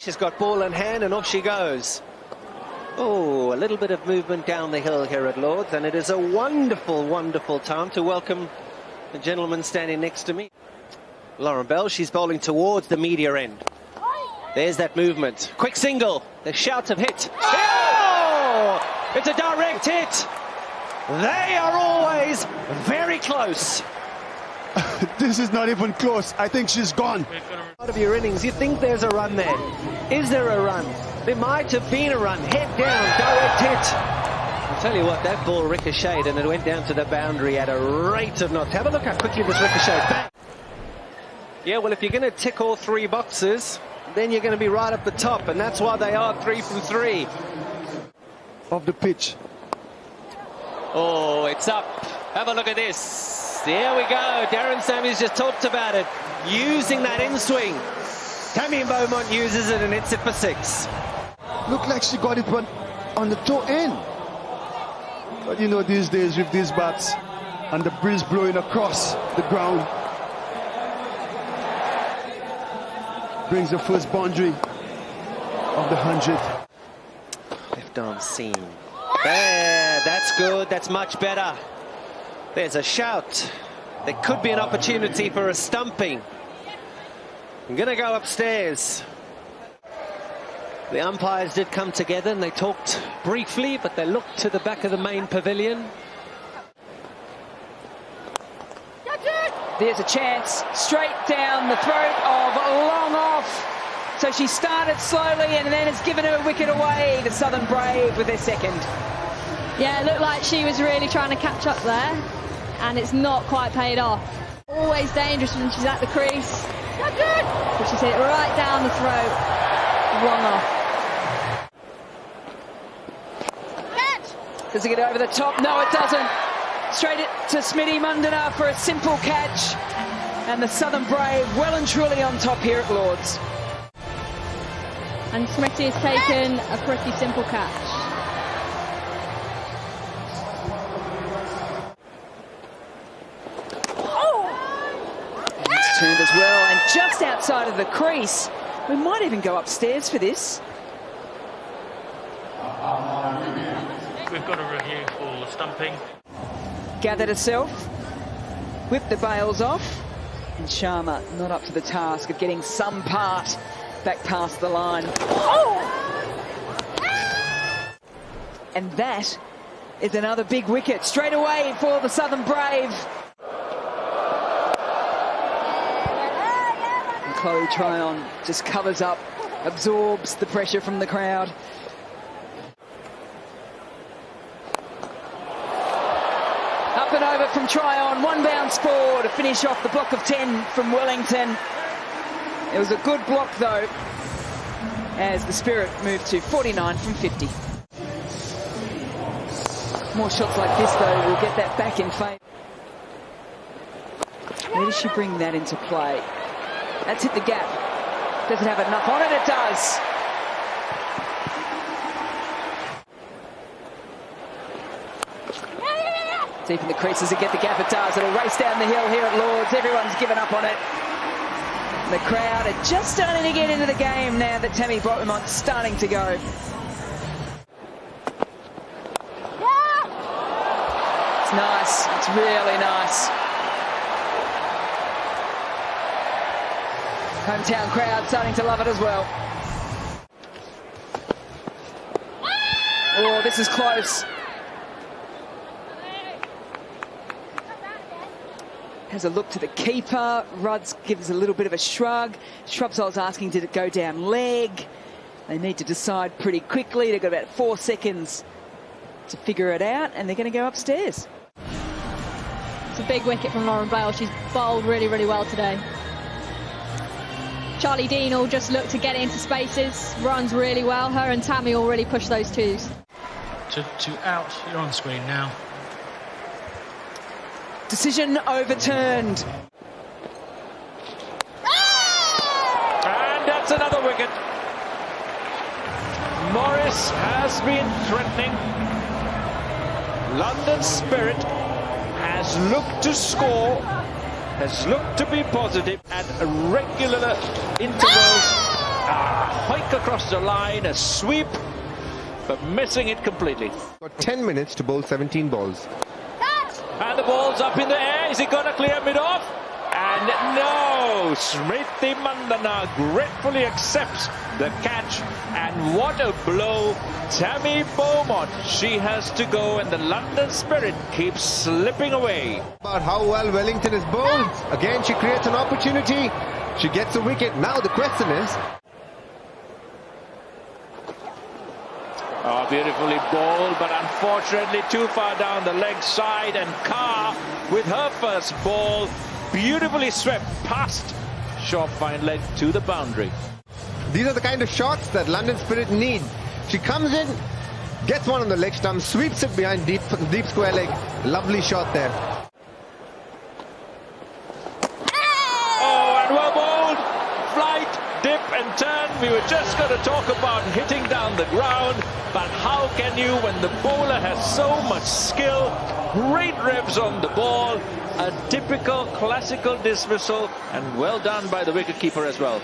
She's got ball in hand and off she goes. Oh, a little bit of movement down the hill here at Lord's, and it is a wonderful, wonderful time to welcome the gentleman standing next to me. Lauren Bell, she's bowling towards the media end. There's that movement. Quick single. The shouts have hit. Oh! It's a direct hit. They are always very close. This is not even close. I think she's gone. Out of your innings, you think there's a run there. Is there a run? There might have been a run. Head down, direct hit. I'll tell you what, that ball ricocheted and it went down to the boundary at a rate of knots. Have a look how quickly this ricocheted back. Yeah, well, if you're going to tick all three boxes, then you're going to be right up the top, and that's why they are 3 from 3. Of the pitch. Oh, it's up. Have a look at this. There we go. Darren Sammy's just talked about it. Using that in-swing. Tammy Beaumont uses it and hits it for 6. Looked like she got it on the toe end. But you know, these days with these bats and the breeze blowing across the ground, brings the first boundary of the 100. Left arm seam. There, that's good. That's much better. There's a shout. There could be an opportunity for a stumping. I'm going to go upstairs. The umpires did come together and they talked briefly, but they looked to the back of the main pavilion. There's a chance straight down the throat of long off. So she started slowly and then has given her wicket away. The Southern Brave with their second. Yeah, it looked like she was really trying to catch up there, and it's not quite paid off. Always dangerous when she's at the crease. But she's hit it right down the throat. Long off. Does it get over the top? No, it doesn't. Straight it to Smitty Mundana for a simple catch. And the Southern Brave well and truly on top here at Lord's. And Smitty has taken a pretty simple catch. It's turned as well, and just outside of the crease. We might even go upstairs for this. We've got a review for the stumping. Gathered herself, whipped the bails off, and Sharma not up to the task of getting some part back past the line. And that is another big wicket straight away for the Southern Brave. And Chloe Tryon just covers up, absorbs the pressure from the crowd. Up and over from Tryon, one bounce four to finish off the block of 10 from Wellington. It was a good block though, as the Spirit moved to 49 from 50. More shots like this though will get that back in favour. Where does she bring that into play? That's hit the gap. Does it have enough on it? It does. Deep in the creases to get the gap, it does. It'll race down the hill here at Lord's. Everyone's given up on it. The crowd are just starting to get into the game now that Tammy Beaumont's starting to go. It's nice. It's really nice. Hometown crowd starting to love it as well. Oh, this is close. Has a look to the keeper. Rudds gives a little bit of a shrug. Shrubsole's asking, did it go down leg? They need to decide pretty quickly. They've got about 4 seconds to figure it out, and they're going to go upstairs. It's a big wicket from Lauren Bale. She's bowled really, really well today. Charlie Dean will just look to get into spaces, runs really well. Her and Tammy will really push those twos. To out, you're on screen now. Decision overturned. And that's another wicket. Morris has been threatening. London Spirit has looked to score, has looked to be positive at regular intervals. Hike across the line, a sweep, but missing it completely. Got 10 minutes to bowl 17 balls. And the ball's up in the air. Is he going to clear mid off? And no, Smriti Mandana gratefully accepts the catch. And what a blow. Tammy Beaumont, she has to go, and the London Spirit keeps slipping away. About how well Wellington is bowled. Again, she creates an opportunity. She gets a wicket. Now the question is... Oh, beautifully bowled, but unfortunately too far down the leg side. And Carr, with her first ball, beautifully swept past short fine leg to the boundary. These are the kind of shots that London Spirit need. She comes in, gets one on the leg stump, sweeps it behind deep square leg. Lovely shot there. Oh, and well bowled. Flight, dip and turn. We were just going to talk about hitting down the ground, but how can you when the bowler has so much skill? Great revs on the ball. A typical classical dismissal, and well done by the wicketkeeper as well.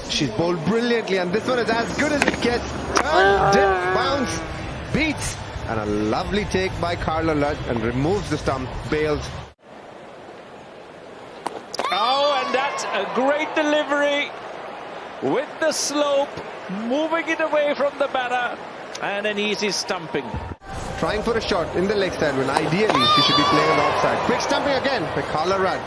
She's bowled brilliantly, and this one is as good as it gets. Turn, dip, bounce, beats, and a lovely take by Carla Ludd, and removes the stump, bails. Oh, and that's a great delivery with the slope, moving it away from the batter, and an easy stumping. Trying for a shot in the leg side when ideally she should be playing on the offside. Quick stumping again by Carla Ludd.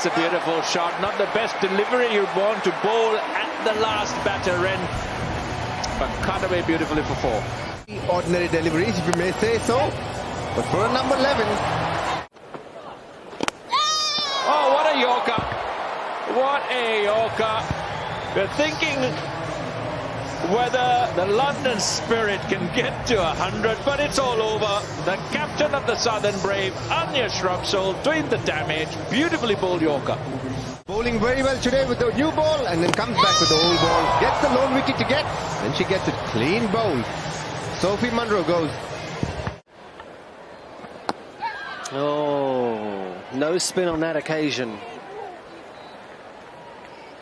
That's a beautiful shot. Not the best delivery you'd want to bowl at the last batter end, but cut away beautifully for 4. Ordinary deliveries, if you may say so. But for a number 11. Oh, what a Yorker. What a Yorker. We're thinking whether the London Spirit can get to 100, but it's all over. The captain of the Southern Brave, Anya Shrubsole, doing the damage. Beautifully bowled Yorker. Bowling very well today with the new ball, and then comes back with the old ball. Gets the lone wicket to get, and she gets it clean bowled. Sophie Munro goes. Oh, no spin on that occasion.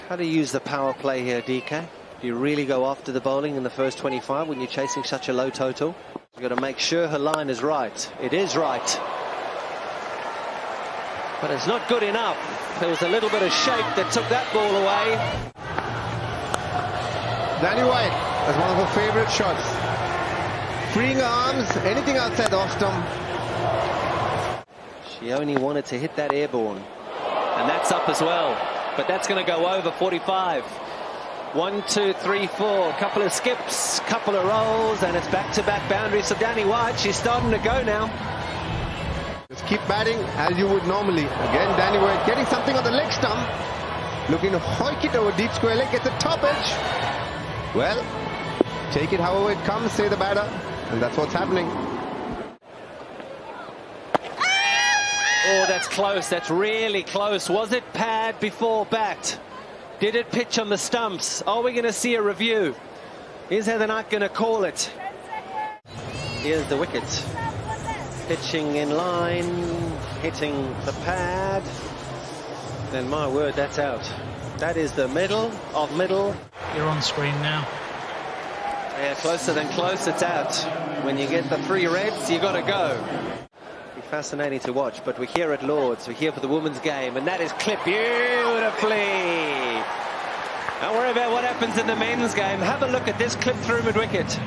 How do you use the power play here, DK? Do you really go after the bowling in the first 25 when you're chasing such a low total? You've got to make sure her line is right. It is right. But it's not good enough. There was a little bit of shake that took that ball away. Danny White has one of her favourite shots. Freeing her arms, anything outside the off stump. She only wanted to hit that airborne. And that's up as well. But that's going to go over 45. 1, 2, 3, 4. Couple of skips, couple of rolls, and it's back-to-back boundaries. So Danny White, she's starting to go now. Just keep batting as you would normally. Again, Danny White getting something on the leg stump. Looking to hoik it over deep square leg. Gets a top edge. Well, take it however it comes, say the batter. And that's what's happening. Oh, that's close. That's really close. Was it pad before bat? Did it pitch on the stumps? Are we going to see a review? Is Heather Knight going to call it? Here's the wicket. Pitching in line, hitting the pad. Then my word, that's out. That is the middle of middle. You're on screen now. Yeah, closer than close, it's out. When you get the 3 reds, you got to go. Fascinating to watch, but we're here at Lord's. We're here for the women's game, and that is clipped beautifully. Don't worry about what happens in the men's game. Have a look at this clip through mid-wicket.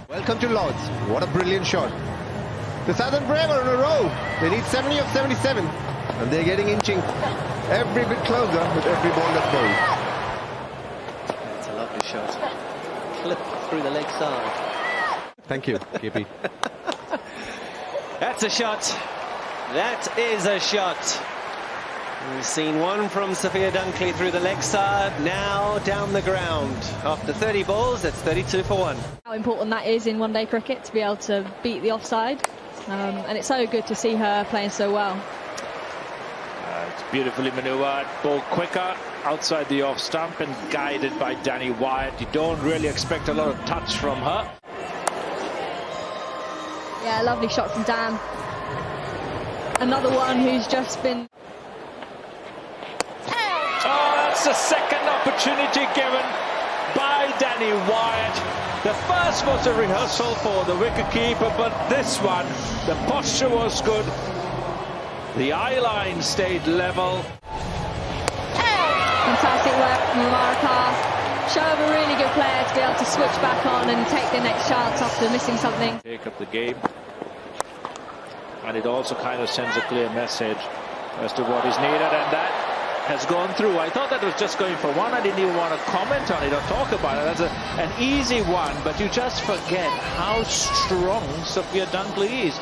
Welcome to Lord's. What a brilliant shot. The Southern Brave are in a row. They need 70 of 77, and they're getting inching every bit closer with every ball that's bowled. That's a lovely shot. Clip through the leg side. Thank you, KP. That's a shot. That is a shot. We've seen one from Sophia Dunkley through the leg side, now down the ground. After 30 balls, that's 32 for 1. How important that is in one-day cricket to be able to beat the offside. And it's so good to see her playing so well. It's beautifully manoeuvred, ball quicker outside the off stump and guided by Danny Wyatt. You don't really expect a lot of touch from her. Yeah, lovely shot from Dan. Another one who's just been... Oh, that's the second opportunity given by Danny Wyatt. The first was a rehearsal for the wicketkeeper, but this one, the posture was good. The eye line stayed level. Fantastic work from Marika. Show of a really good player to be able to switch back on and take the next chance after missing something. Take up the game. And it also kind of sends a clear message as to what is needed, and that has gone through. I thought that was just going for one. I didn't even want to comment on it or talk about it. That's an easy one, but you just forget how strong Sophia Dunkley is.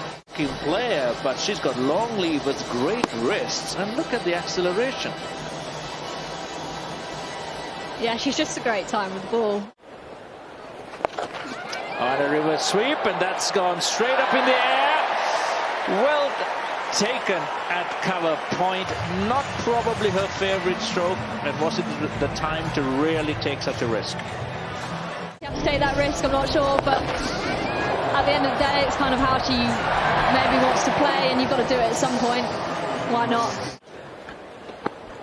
Player, but she's got long levers, great wrists, and look at the acceleration. Yeah, she's just a great time with the ball. On a reverse sweep, and that's gone straight up in the air. Well taken at cover point. Not probably her favorite stroke, and was it the time to really take such a risk? You have to take that risk, I'm not sure, but at the end of the day, it's kind of how she maybe wants to play, and you've got to do it at some point. Why not?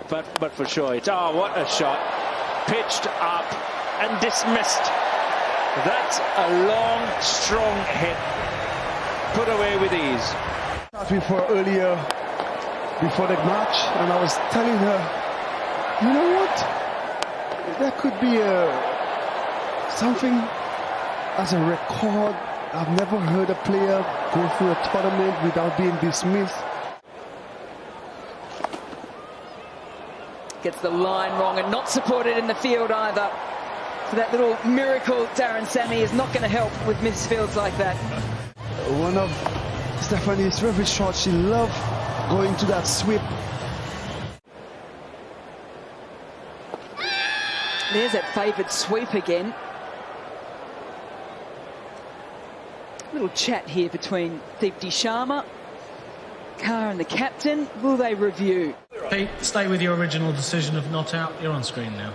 But for sure, it's, oh, what a shot. Pitched up and dismissed. That's a long, strong hit. Put away with ease. Earlier, before the match, and I was telling her, you know what? There could be something as a record. I've never heard a player go through a tournament without being dismissed. Gets the line wrong and not supported in the field either. So that little miracle, Darren Sammy, is not going to help with misfields like that. One of Stephanie's favorite shots. She loved going to that sweep. There's that favoured sweep again. Little chat here between Deepti Sharma, Carr and the captain. Will they review? Pete, stay with your original decision of not out. You're on screen now.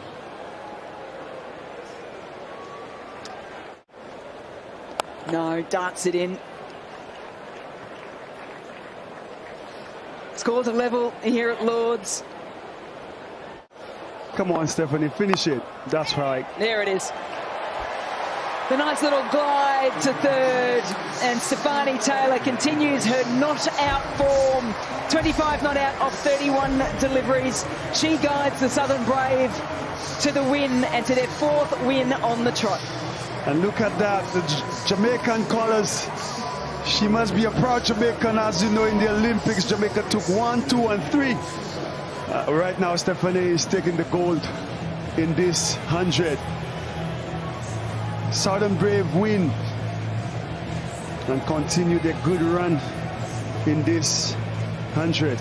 No, darts it in. Scores a level here at Lord's. Come on, Stephanie, finish it. That's right. There it is. The nice little glide to third, and Stefani Taylor continues her not out form. 25 not out off 31 deliveries. She guides the Southern Brave to the win and to their fourth win on the trot. And look at that, the Jamaican colours. She must be a proud Jamaican. As you know, in the Olympics, Jamaica took 1, 2, and 3. Right now, Stephanie is taking the gold in this 100. Southern Brave win and continue their good run in this 100.